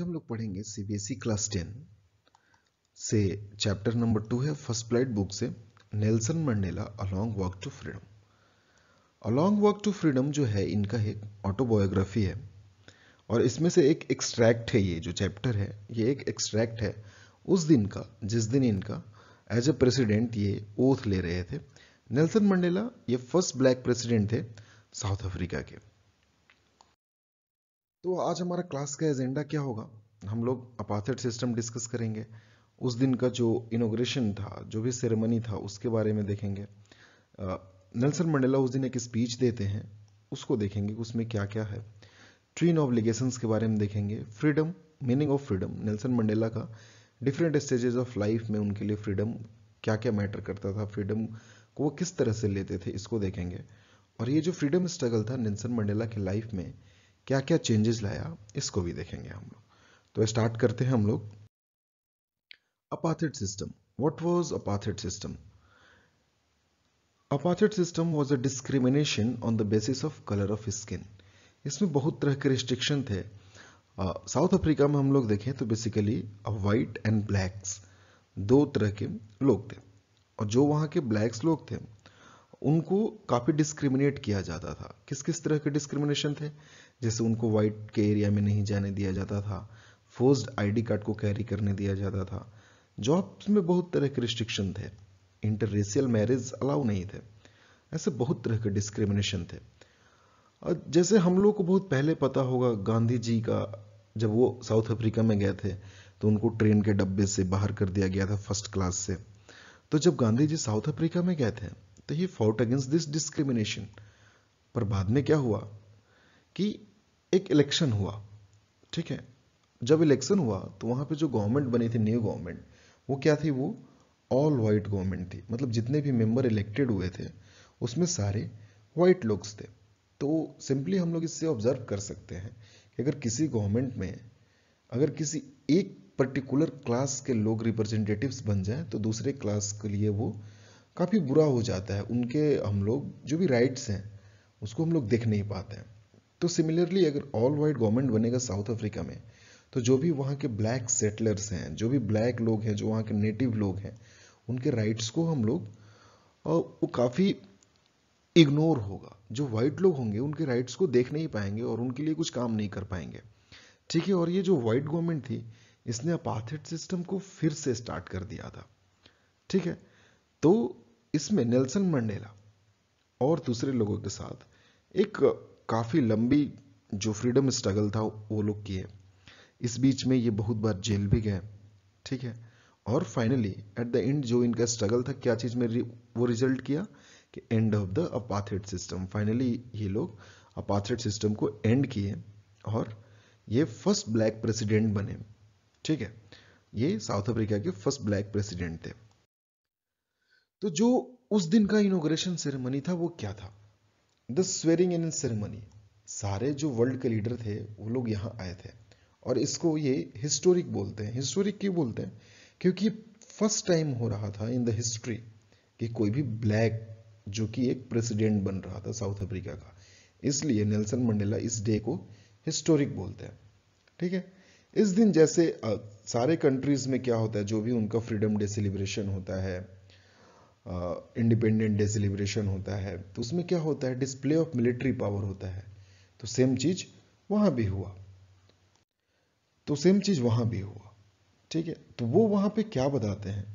हम लोग पढ़ेंगे सीबीएसई क्लास 10 से चैप्टर नंबर 2 है फर्स्ट फ्लाइट बुक से Nelson Mandela a long walk to freedom. A long walk to freedom जो है इनका एक ऑटोबायोग्राफी है और इसमें से एक एक्सट्रैक्ट है। ये जो चैप्टर है ये एक एक्सट्रैक्ट है उस दिन का जिस दिन इनका एज ए प्रेसिडेंट ये ओथ ले रहे थे। नेल्सन मंडेला ये फर्स्ट ब्लैक प्रेसिडेंट थे साउथ अफ्रीका के। तो आज हमारा क्लास का एजेंडा क्या होगा? हम लोग अपार्थाइड सिस्टम डिस्कस करेंगे, उस दिन का जो इनॉग्रेशन था, जो भी सेरेमनी था उसके बारे में देखेंगे। नेल्सन मंडेला उस दिन एक स्पीच देते हैं, उसको देखेंगे उसमें क्या क्या है। ट्रीन ऑब्लिगेशंस के बारे में देखेंगे। Freedom, meaning of freedom, Nelson Mandela का डिफरेंट स्टेजेस ऑफ लाइफ में उनके लिए फ्रीडम क्या क्या मैटर करता था, फ्रीडम को वो किस तरह से लेते थे, इसको देखेंगे। और ये जो फ्रीडम स्ट्रगल था नेल्सन मंडेला की लाइफ में क्या क्या चेंजेस लाया, इसको भी देखेंगे हम लोग। तो स्टार्ट करते हैं हम लोग। Apartheid system, what was apartheid system? Apartheid system was a discrimination on the basis of colour of skin. इसमें बहुत तरह के रिस्ट्रिक्शन थे। साउथ अफ्रीका में हम लोग देखें तो बेसिकली वाइट एंड ब्लैक्स दो तरह के लोग थे, और जो वहाँ के ब्लैक्स लोग थे उनको काफ़ी डिस्क्रिमिनेट किया जाता था। किस किस तरह के डिस्क्रिमिनेशन थे? जैसे उनको वाइट के एरिया में नहीं जाने दिया जाता था, फोर्स्ड आईडी कार्ड को कैरी करने दिया जाता था, जॉब्स में बहुत तरह के रिस्ट्रिक्शन थे, इंटररेशियल मैरिज अलाउ नहीं थे, ऐसे बहुत तरह के डिस्क्रिमिनेशन थे। और जैसे हम लोग को बहुत पहले पता होगा गांधी जी का, जब वो साउथ अफ्रीका में गए थे तो उनको ट्रेन के डब्बे से बाहर कर दिया गया था फर्स्ट क्लास से। तो जब गांधी जी साउथ अफ्रीका में गए थे तो he fought against this discrimination. पर बाद में क्या हुआ कि एक इलेक्शन हुआ, ठीक है। जब इलेक्शन हुआ तो वहां पे जो गवर्नमेंट बनी थी, न्यू गवर्नमेंट, वो क्या थी? वो ऑल वाइट गवर्नमेंट थी। मतलब जितने भी मेंबर इलेक्टेड हुए थे उसमें सारे वाइट लोग थे। तो सिंपली हम लोग इससे ऑब्जर्व कर सकते हैं कि अगर किसी गवर्नमेंट में अगर किसी एक पर्टिकुलर क्लास के लोग रिप्रेजेंटेटिव्स बन जाए तो दूसरे क्लास के लिए वो काफ़ी बुरा हो जाता है। उनके हम लोग जो भी राइट्स हैं उसको हम लोग देख नहीं पाते हैं। तो सिमिलरली अगर ऑल वाइट गवर्नमेंट बनेगा साउथ अफ्रीका में तो जो भी वहाँ के ब्लैक सेटलर्स हैं, जो भी ब्लैक लोग हैं, जो वहाँ के नेटिव लोग हैं, उनके राइट्स को हम लोग वो काफ़ी इग्नोर होगा। जो वाइट लोग होंगे उनके राइट्स को देख नहीं पाएंगे और उनके लिए कुछ काम नहीं कर पाएंगे, ठीक है। और ये जो वाइट गवर्नमेंट थी इसने अपार्थाइड सिस्टम को फिर से स्टार्ट कर दिया था, ठीक है। तो इसमें नेल्सन मंडेला और दूसरे लोगों के साथ एक काफ़ी लंबी जो फ्रीडम स्ट्रगल था वो लोग किए। इस बीच में ये बहुत बार जेल भी गए, ठीक है। और फाइनली एट द एंड जो इनका स्ट्रगल था, क्या चीज़ में वो रिजल्ट किया कि and of the apartheid system. Finally ये लोग अपार्थाइड सिस्टम को एंड किए और ये फर्स्ट ब्लैक प्रेसिडेंट बने, ठीक है। ये साउथ अफ्रीका के फर्स्ट ब्लैक प्रेसिडेंट थे। तो जो उस दिन का इनॉग्रेशन सेरेमनी था वो क्या था? The swearing in ceremony. सारे जो वर्ल्ड के लीडर थे वो लोग यहाँ आए थे और इसको ये हिस्टोरिक बोलते हैं। हिस्टोरिक क्यों बोलते हैं? क्योंकि फर्स्ट टाइम हो रहा था इन द हिस्ट्री कि कोई भी ब्लैक जो कि एक प्रेसिडेंट बन रहा था साउथ अफ्रीका का, इसलिए नेल्सन मंडेला इस डे को हिस्टोरिक बोलते हैं, ठीक है। इस दिन जैसे सारे कंट्रीज में क्या होता है, जो भी उनका फ्रीडम डे सेलिब्रेशन होता है, इंडिपेंडेंट डे सेलिब्रेशन होता है, तो उसमें क्या होता है? डिस्प्ले ऑफ मिलिट्री पावर होता है। तो सेम चीज वहां भी हुआ, ठीक है। तो वो वहां पे क्या बताते हैं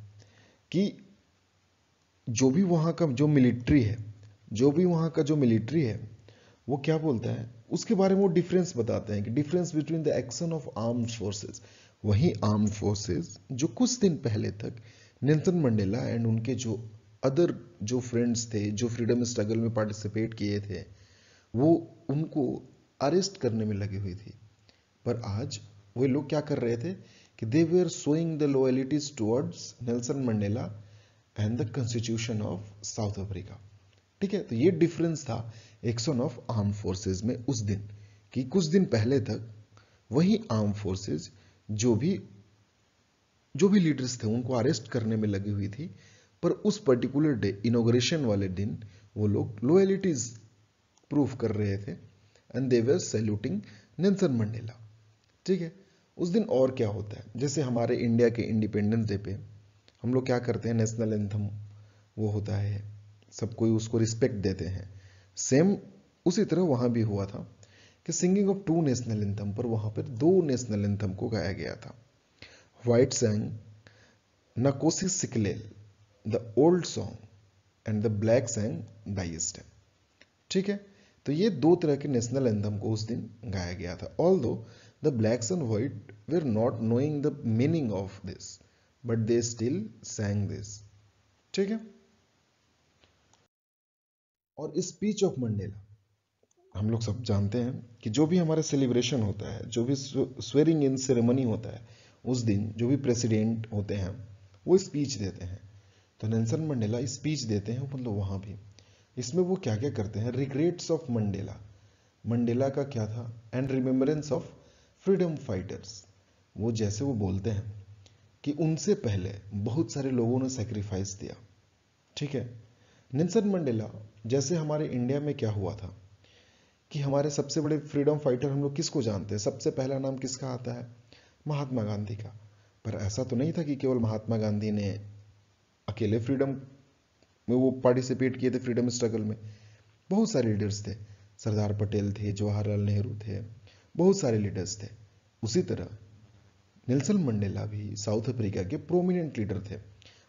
कि जो भी वहां का जो मिलिट्री है, वो क्या बोलता है उसके बारे में वो डिफरेंस बताते हैं कि difference between the action of armed forces. वही आर्म्ड फोर्सेस जो कुछ दिन पहले तक नेल्सन मंडेला एंड उनके जो अदर जो फ्रेंड्स थे, जो फ्रीडम स्ट्रगल में पार्टिसिपेट किए थे, वो उनको अरेस्ट करने में लगी हुई थी। पर आज वे लोग क्या कर रहे थे कि they were showing the loyalties towards Nelson Mandela and the constitution of South Africa, ठीक है। तो ये डिफरेंस था एक्शन ऑफ आर्म फोर्सेस में उस दिन, कि कुछ दिन पहले तक वही आर्म फोर्सेस जो भी लीडर्स थे उनको अरेस्ट करने में लगी हुई थी, पर उस पर्टिकुलर डे इनॉग्रेशन वाले दिन वो लोग लॉयल्टीज प्रूफ कर रहे थे and they were saluting Nelson Mandela, ठीक है। उस दिन और क्या होता है, जैसे हमारे इंडिया के इंडिपेंडेंस डे पे हम लोग क्या करते हैं, नेशनल एंथम वो होता है, सब कोई उसको रिस्पेक्ट देते हैं। सेम उसी तरह वहां भी हुआ था कि singing of two national anthem पर वहां पर दो नेशनल एंथम को गाया गया था। White sang Nkosi Sikelel the old song and the black sang Die Stem. ठीक है, तो ये दो तरह के नेशनल एंथम को उस दिन गाया गया था। Although the blacks and white were not knowing the meaning of this, but they still sang this. ठीक है, और स्पीच ऑफ मंडेला, हम लोग सब जानते हैं कि जो भी हमारा सेलिब्रेशन होता है, जो भी स्वेरिंग इन सेरेमनी होता है, उस दिन जो भी प्रेसिडेंट होते हैं वो स्पीच देते हैं। तो नेल्सन मंडेला स्पीच देते हैं, मतलब वहां भी इसमें वो क्या क्या करते हैं, रिग्रेट्स ऑफ मंडेला, मंडेला का क्या था, and remembrance of freedom fighters. वो जैसे वो बोलते हैं कि उनसे पहले बहुत सारे लोगों ने सेक्रीफाइस दिया। ठीक है, नेल्सन मंडेला, जैसे हमारे इंडिया में क्या हुआ था कि हमारे सबसे बड़े फ्रीडम फाइटर हम लोग किसको जानते हैं, सबसे पहला नाम किसका आता है, महात्मा गांधी का। पर ऐसा तो नहीं था कि केवल महात्मा गांधी ने अकेले फ्रीडम में वो पार्टिसिपेट किए थे, फ्रीडम स्ट्रगल में बहुत सारे लीडर्स थे, सरदार पटेल थे, जवाहरलाल नेहरू थे, बहुत सारे लीडर्स थे। उसी तरह नेल्सन मंडेला भी साउथ अफ्रीका के प्रोमिनेंट लीडर थे,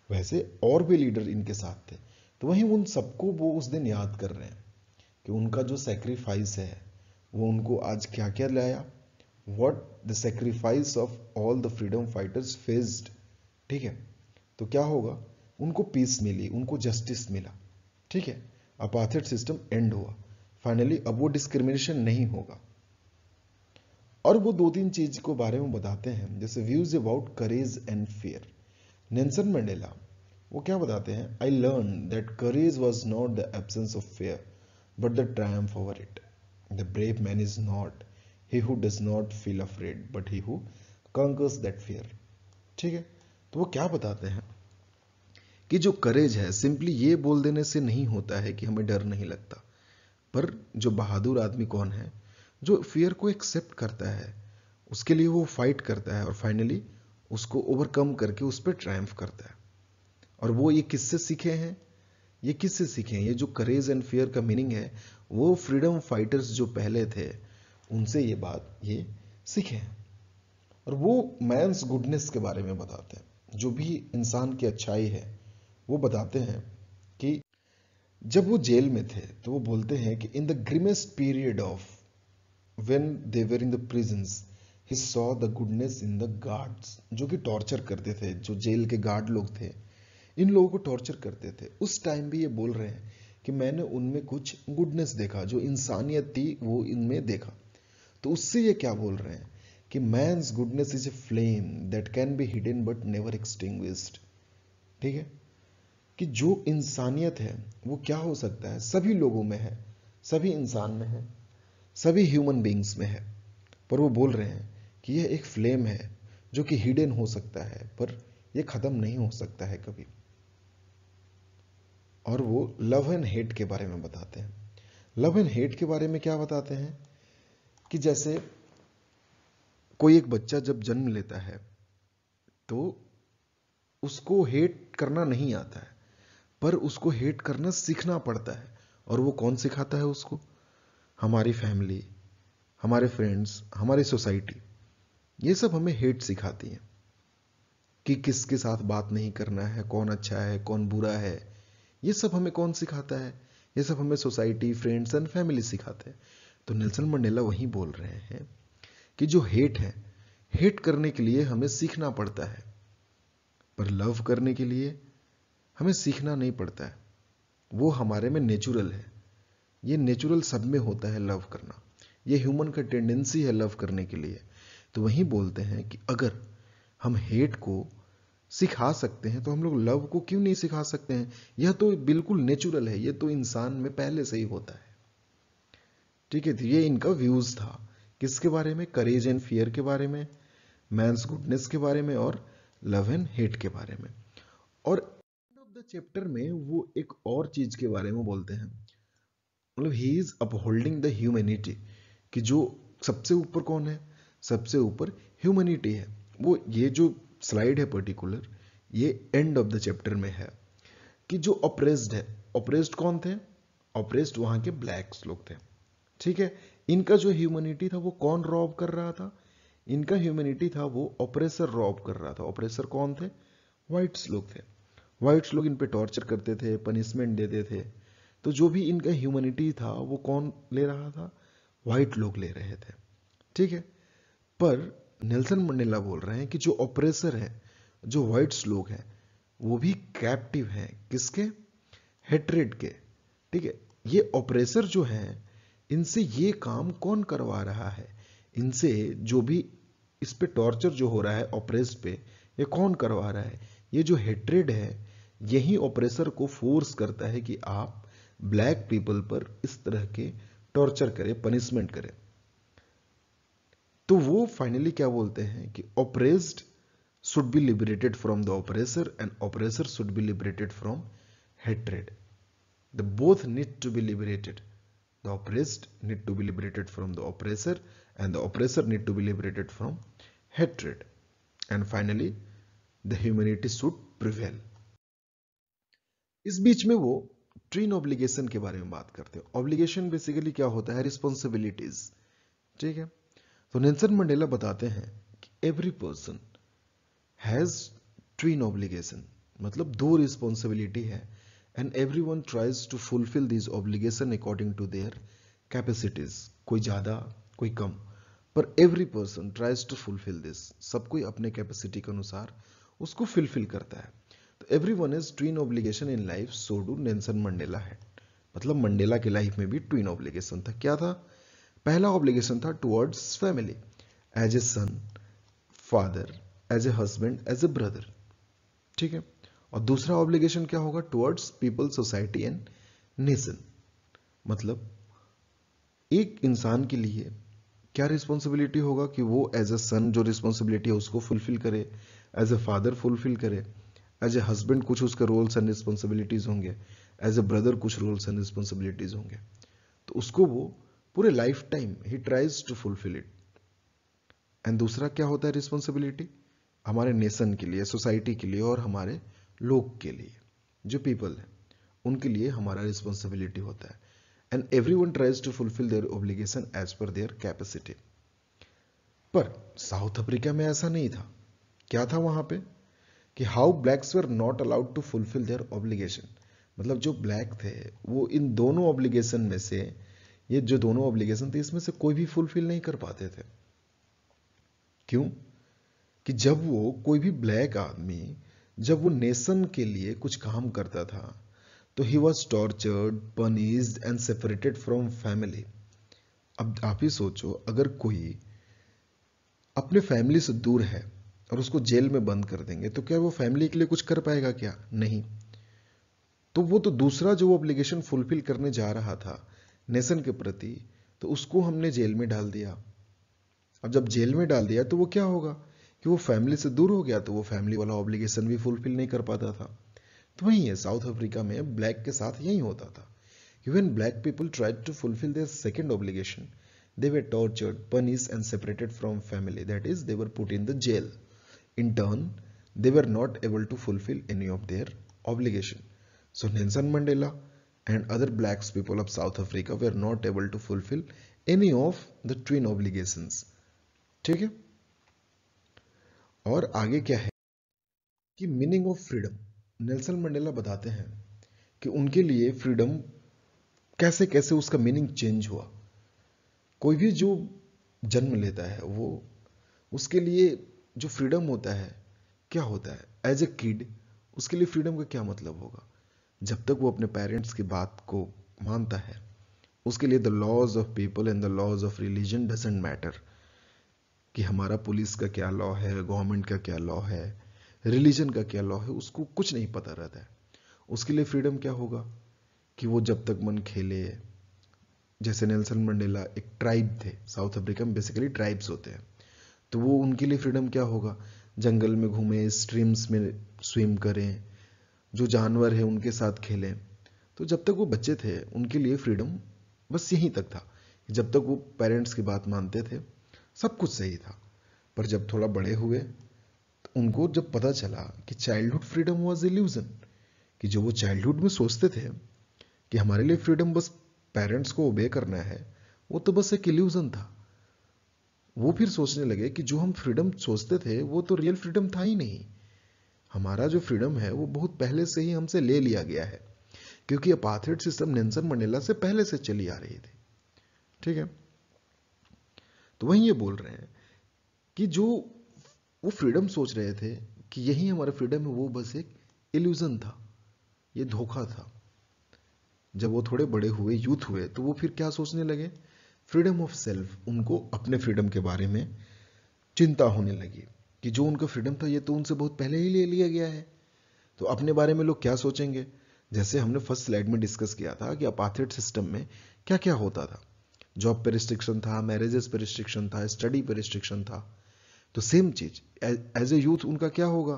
वैसे और भी लीडर इनके साथ थे। तो वहीं उन सबको वो उस दिन याद कर रहे हैं कि उनका जो सेक्रीफाइस है वो उनको आज क्या क्या लाया, what the sacrifice of all the freedom fighters faced. ठीक है, तो क्या होगा, उनको पीस मिली, उनको जस्टिस मिला। ठीक है, अपार्थाइड सिस्टम एंड हुआ फाइनली, अब वो डिस्क्रिमिनेशन नहीं होगा। और वो दो तीन चीज को बारे में बताते हैं, जैसे views about courage and fear. Nelson Mandela वो क्या बताते हैं, I learn that courage was not the absence of fear but the triumph over it. The brave man is not he who does not feel afraid, but he who conquers that fear. ठीक है, तो वो क्या बताते हैं कि जो करेज है सिंपली ये बोल देने से नहीं होता है कि हमें डर नहीं लगता, पर जो बहादुर आदमी कौन है, जो फियर को एक्सेप्ट करता है, उसके लिए वो फाइट करता है और फाइनली उसको ओवरकम करके उस पर ट्रायम्फ करता है। और वो ये किससे सीखे हैं, ये किससे सीखे हैं, ये जो करेज एंड फियर का मीनिंग है वो फ्रीडम फाइटर्स जो पहले थे उनसे ये बात ये सीखे हैं। और वो मैंस गुडनेस के बारे में बताते हैं, जो भी इंसान की अच्छाई है वो बताते हैं कि जब वो जेल में थे तो वो बोलते हैं कि in the grimmest period of when they were in the prisons he saw the goodness in the guards, जो कि टॉर्चर करते थे, जो जेल के गार्ड लोग थे, इन लोगों को टॉर्चर करते थे। उस टाइम भी ये बोल रहे हैं कि मैंने उनमें कुछ गुडनेस देखा, जो इंसानियत थी वो इनमें देखा। तो उससे ये क्या बोल रहे हैं कि man's goodness is a flame that can be hidden but never extinguished. ठीक है, कि जो इंसानियत है वो क्या हो सकता है, सभी लोगों में है, सभी इंसान में है, सभी ह्यूमन बींग्स में है, पर वो बोल रहे हैं कि यह एक फ्लेम है जो कि हिडन हो सकता है पर यह खत्म नहीं हो सकता है कभी। और वो लव एंड हेट के बारे में बताते हैं। लव एंड हेट के बारे में क्या बताते हैं कि जैसे कोई एक बच्चा जब जन्म लेता है तो उसको हेट करना नहीं आता है, पर उसको हेट करना सीखना पड़ता है। और वो कौन सिखाता है उसको, हमारी फैमिली, हमारे फ्रेंड्स, हमारी सोसाइटी, ये सब हमें हेट सिखाती है कि किसके साथ बात नहीं करना है, कौन अच्छा है कौन बुरा है, ये सब हमें कौन सिखाता है, ये सब हमें सोसाइटी, फ्रेंड्स एंड फैमिली सिखाते हैं। तो नेल्सन मंडेला वही बोल रहे हैं कि जो हेट है, हेट करने के लिए हमें सीखना पड़ता है, पर लव करने के लिए हमें सीखना नहीं पड़ता है, वो हमारे में नेचुरल है। ये नेचुरल सब में होता है लव करना, ये ह्यूमन का टेंडेंसी है लव करने के लिए। तो वही बोलते हैं कि अगर हम हेट को सिखा सकते हैं तो हम लोग लव को क्यों नहीं सिखा सकते हैं, यह तो बिल्कुल नेचुरल है, यह तो इंसान में पहले से ही होता है। ठीक है, तो ये इनका व्यूज था किसके बारे में, करेज एंड फियर के बारे में, मैंस गुडनेस के बारे में और लव एंड हेट के बारे में। और एंड ऑफ द चैप्टर में वो एक और चीज के बारे में बोलते हैं, मतलब he is upholding the humanity, कि जो सबसे ऊपर कौन है, सबसे ऊपर ह्यूमैनिटी है वो, ये जो स्लाइड है पर्टिकुलर, ये एंड ऑफ द चैप्टर में है कि जो ऑप्रेस्ड है, ऑप्रेस्ड कौन थे? ऑप्रेस्ड वहां के ब्लैक्स लोग थे, ठीक है। इनका जो ह्यूमैनिटी था वो कौन रॉब कर रहा था? इनका ह्यूमैनिटी था वो ऑपरेसर रॉब कर रहा था। ऑपरेसर कौन थे? व्हाइट्स लोग थे। व्हाइट्स लोग इन पे टॉर्चर करते थे, पनिशमेंट देते थे। तो जो भी इनका ह्यूमैनिटी था वो कौन ले रहा था? व्हाइट लोग ले रहे थे, ठीक है। पर नेल्सन मंडेला बोल रहे हैं कि जो ऑपरेसर है, जो व्हाइट्स लोग हैं, वो भी कैप्टिव हैं किसके? हेट्रेड के, ठीक है। ये ऑपरेसर जो है, इनसे ये काम कौन करवा रहा है? इनसे जो भी इस पे टॉर्चर जो हो रहा है ऑपरेस्ड पे, ये कौन करवा रहा है? ये जो हेट्रेड है, यही ऑपरेसर को फोर्स करता है कि आप ब्लैक पीपल पर इस तरह के टॉर्चर करें, पनिशमेंट करें। तो वो फाइनली क्या बोलते हैं कि oppressed should be liberated from the oppressor and oppressor should be liberated from hatred. The both need to be liberated. The oppressed need to be liberated from the oppressor and the oppressor need to be liberated from hatred. And finally, the humanity should prevail. इस बीच में वो tween obligation के बारे में बात करते हैं। Obligation basically क्या होता है? रिस्पॉन्सिबिलिटीज, ठीक है। तो नेल्सन मंडेला बताते हैं कि every person has twin obligation, मतलब दो रिस्पॉन्सिबिलिटी है, and everyone tries to fulfil this obligation according to their capacities. कोई ज्यादा, कोई कम, पर every person tries to fulfil this. सब कोई अपने कैपेसिटी के अनुसार उसको फुलफिल करता है। तो everyone is tween obligation in life, so do Nelson Mandela है। मतलब मंडेला की लाइफ में भी ट्वीन ऑब्लिगेशन था। क्या था? पहला ऑब्लिगेशन था towards family, as a son, father, as a husband, as a brother, ठीक है। और दूसरा ऑब्लिगेशन क्या होगा? Towards people, society and nation. मतलब एक इंसान के लिए क्या रिस्पॉन्सिबिलिटी होगा कि वो एज ए सन जो रिस्पॉन्सिबिलिटी है उसको फुलफिल करे, एज ए फादर फुलफिल करे, एज ए हस्बैंड कुछ उसके रोल्स एंड रिस्पॉन्सिबिलिटीज होंगे, एज ए ब्रदर कुछ रोल्स एंड रिस्पॉन्सिबिलिटीज होंगे। तो उसको वो पूरे लाइफ टाइम ही tries to fulfil it. And दूसरा क्या होता है रिस्पॉन्सिबिलिटी? हमारे नेशन के लिए, सोसाइटी के लिए और हमारे लोग के लिए, जो पीपल है उनके लिए हमारा रिस्पॉन्सिबिलिटी होता है। And everyone tries to fulfil their obligation as per their capacity. पर साउथ अफ्रीका में ऐसा नहीं था। क्या था वहां पे? कि how blacks were not allowed to fulfil their obligation. मतलब जो ब्लैक थे वो इन दोनों ऑब्लिगेशन में से, ये जो दोनों ऑब्लिगेशन थे इसमें से कोई भी फुलफिल नहीं कर पाते थे। क्यों? कि जब वो कोई भी ब्लैक आदमी जब वो नेशन के लिए कुछ काम करता था तो he was tortured, punished and separated from family. अब आप ही सोचो, अगर कोई अपने फैमिली से दूर है और उसको जेल में बंद कर देंगे तो क्या वो फैमिली के लिए कुछ कर पाएगा? क्या नहीं। तो वो तो दूसरा जो ऑब्लिगेशन फुलफिल करने जा रहा था नेशन के प्रति, तो उसको हमने जेल में डाल दिया। अब जब जेल में डाल दिया तो वो क्या होगा कि वो फैमिली से दूर हो गया, तो वो फैमिली वाला ऑब्लिगेशन भी फुलफिल नहीं कर पाता था। तो वही है, साउथ अफ्रीका में ब्लैक के साथ यही होता था। When black people tried to fulfill their second obligation, they were tortured, punished and separated from family. That is, they were put in the jail. In turn, they were not able to fulfill any of their obligation. So Nelson Mandela and other black people of South Africa were not able to fulfill any of the twin obligations. ठीक है? और आगे क्या है कि meaning of freedom. Nelson Mandela बताते हैं कि उनके लिए फ्रीडम कैसे कैसे उसका मीनिंग चेंज हुआ। कोई भी जो जन्म लेता है वो, उसके लिए जो फ्रीडम होता है क्या होता है? एज ए किड उसके लिए फ्रीडम का क्या मतलब होगा? जब तक वो अपने पेरेंट्स की बात को मानता है, उसके लिए the laws of people and the laws of religion doesn't matter. कि हमारा पुलिस का क्या लॉ है, गवर्नमेंट का क्या लॉ है, रिलीजन का क्या लॉ है, उसको कुछ नहीं पता रहता है। उसके लिए फ्रीडम क्या होगा कि वो जब तक मन खेले। जैसे नेल्सन मंडेला एक ट्राइब थे, साउथ अफ्रीका में बेसिकली ट्राइब्स होते हैं, तो वो उनके लिए फ्रीडम क्या होगा? जंगल में घूमें, स्ट्रीम्स में स्विम करें, जो जानवर है उनके साथ खेलें। तो जब तक वो बच्चे थे उनके लिए फ्रीडम बस यहीं तक था। जब तक वो पेरेंट्स की बात मानते थे सब कुछ सही था। पर जब थोड़ा बड़े हुए तो उनको जब पता चला कि चाइल्डहुड फ्रीडम वाज इल्यूजन, कि जो वो चाइल्डहुड में सोचते थे कि हमारे लिए फ्रीडम बस पेरेंट्स को ओबे करना है, वो तो बस एक इल्यूजन था। वो फिर सोचने लगे कि जो हम फ्रीडम सोचते थे वो तो रियल फ्रीडम था ही नहीं। हमारा जो फ्रीडम है वो बहुत पहले से ही हमसे ले लिया गया है, क्योंकि अपार्थाइड सिस्टम नेल्सन मंडेला से पहले से चली आ रही थी। ठीक है, तो वहीं ये बोल रहे हैं कि जो वो फ्रीडम सोच रहे थे कि यही हमारा फ्रीडम है, वो बस एक इल्यूजन था, ये धोखा था। जब वो थोड़े बड़े हुए, यूथ हुए, तो वो फिर क्या सोचने लगे, फ्रीडम ऑफ सेल्फ। उनको अपने फ्रीडम के बारे में चिंता होने लगी कि जो उनका फ्रीडम था ये तो उनसे बहुत पहले ही ले लिया गया है, तो अपने बारे में लोग क्या सोचेंगे। जैसे हमने फर्स्ट स्लाइड में डिस्कस किया था कि अपार्थाइड सिस्टम में क्या क्या होता था, जॉब पे रिस्ट्रिक्शन था, मैरिजेस पे रिस्ट्रिक्शन था, स्टडी पे रिस्ट्रिक्शन था। तो सेम चीज एज ए यूथ उनका क्या होगा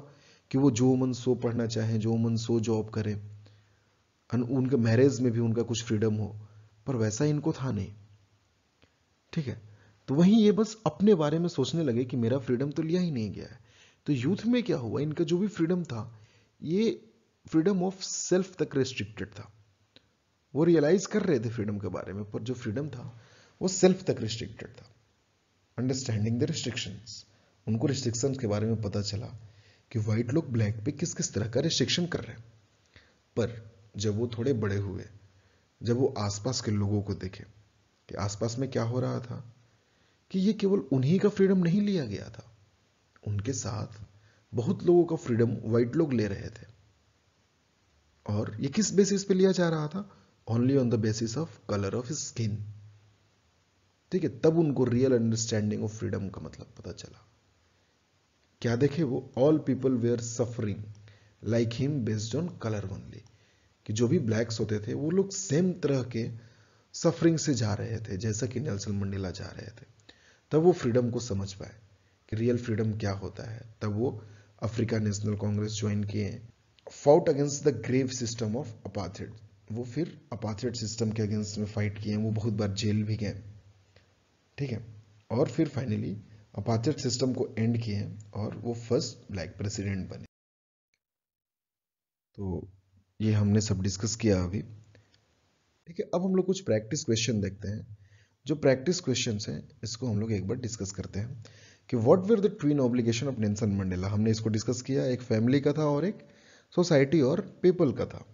कि वो जो मन सो पढ़ना चाहे, जो मन सो जॉब करें, उनके मैरिज में भी उनका कुछ फ्रीडम हो, पर वैसा इनको था नहीं। ठीक है, तो वहीं ये बस अपने बारे में सोचने लगे कि मेरा फ्रीडम तो लिया ही नहीं गया है। तो यूथ में क्या हुआ, इनका जो भी फ्रीडम था ये फ्रीडम ऑफ सेल्फ तक रेस्ट्रिक्टेड था। वो रियलाइज कर रहे थे फ्रीडम के बारे में, पर जो फ्रीडम था वो सेल्फ तक रिस्ट्रिक्टेड था। अंडरस्टैंडिंग द रिस्ट्रिक्शंस, उनको रिस्ट्रिक्शंस के बारे में पता चला कि व्हाइट लोग ब्लैक पे किस किस तरह का रिस्ट्रिक्शन कर रहे हैं। पर जब वो थोड़े बड़े हुए, जब वो आसपास के लोगों को देखे कि आसपास में क्या हो रहा था, कि ये केवल उन्हीं का फ्रीडम नहीं लिया गया था, उनके साथ बहुत लोगों का फ्रीडम व्हाइट लोग ले रहे थे। और ये किस बेसिस पे लिया जा रहा था, only on the basis of colour of skin. ठीक है, तब उनको रियल अंडरस्टैंडिंग ऑफ फ्रीडम का मतलब पता चला। क्या देखे वो, all people were suffering like him based on colour only, कि जो भी ब्लैक्स होते थे वो लोग सेम तरह के सफरिंग से जा रहे थे जैसा कि नेल्सन मंडेला जा रहे थे। तब वो फ्रीडम को समझ पाए कि रियल फ्रीडम क्या होता है। तब वो अफ्रीका नेशनल कांग्रेस ज्वाइन किए, fought against the grave system of apartheid. वो फिर अपार्थाइड सिस्टम के अगेंस्ट में फाइट किए, वो बहुत बार जेल भी गए। ठीक है, और फिर फाइनली अपार्थाइड सिस्टम को एंड किए और वो फर्स्ट ब्लैक प्रेसिडेंट बने। तो ये हमने सब डिस्कस किया अभी। ठीक है, अब हम लोग कुछ प्रैक्टिस क्वेश्चन देखते हैं। जो प्रैक्टिस क्वेश्चंस हैं इसको हम लोग एक बार डिस्कस करते हैं कि what were the twin obligation of Nelson Mandela. हमने इसको डिस्कस किया, एक फैमिली का था और एक सोसाइटी और पीपल का था।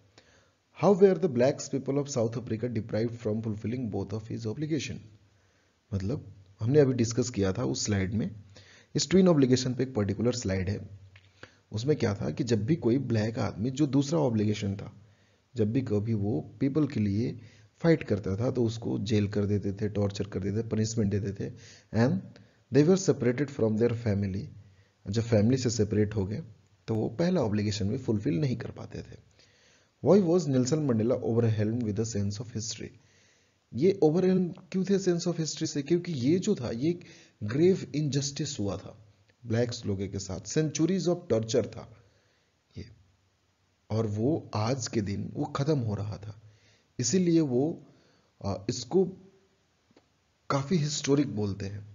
How were the blacks people of South Africa deprived from fulfilling both of his obligation. मतलब हमने अभी डिस्कस किया था उस स्लाइड में। इस ट्विन ऑब्लिगेशन पे एक पर्टिकुलर स्लाइड है, उसमें क्या था कि जब भी कोई ब्लैक आदमी जो दूसरा ऑब्लिगेशन था, जब भी कभी वो पीपल के लिए फाइट करता था तो उसको जेल कर देते थे, टॉर्चर कर देते थे, पनिशमेंट देते थे, and they were separated from their family. जब फैमिली से सेपरेट हो गए तो वो पहला ऑब्लिगेशन भी फुलफिल नहीं कर पाते थे। Why was Nelson Mandela overwhelmed with a sense of history. ये ओवरवेल्म क्यों थे सेंस ऑफ हिस्ट्री से, क्योंकि ये जो था ये ग्रेव इनजस्टिस हुआ था ब्लैक्स लोगों के साथ, सेंचुरीज ऑफ टॉर्चर था ये, और वो आज के दिन वो खत्म हो रहा था। इसीलिए वो इसको काफी हिस्टोरिक बोलते हैं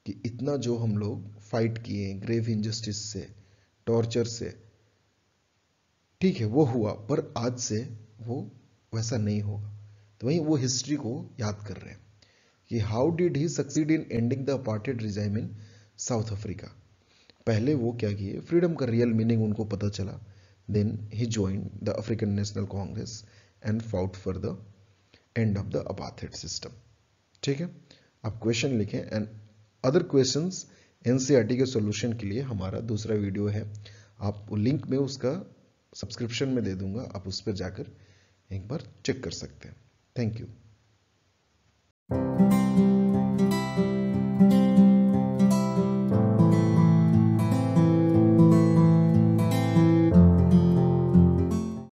कि इतना जो हम लोग फाइट किए ग्रेव इनजस्टिस से, टॉर्चर से, ठीक है वो हुआ, पर आज से वो वैसा नहीं होगा। तो वहीं वो हिस्ट्री को याद कर रहे हैं कि how did he succeed in ending the apartheid regime in south Africa. पहले वो क्या किए, फ्रीडम का रियल मीनिंग उनको पता चला, then he joined the African National Congress and fought for the end of the apartheid system. ठीक है, आप क्वेश्चन लिखें एंड अदर क्वेश्चंस एनसीईआरटी के सॉल्यूशन के लिए हमारा दूसरा वीडियो है, आप लिंक में उसका सब्सक्रिप्शन में दे दूंगा, आप उस पर जाकर एक बार चेक कर सकते हैं। Thank you.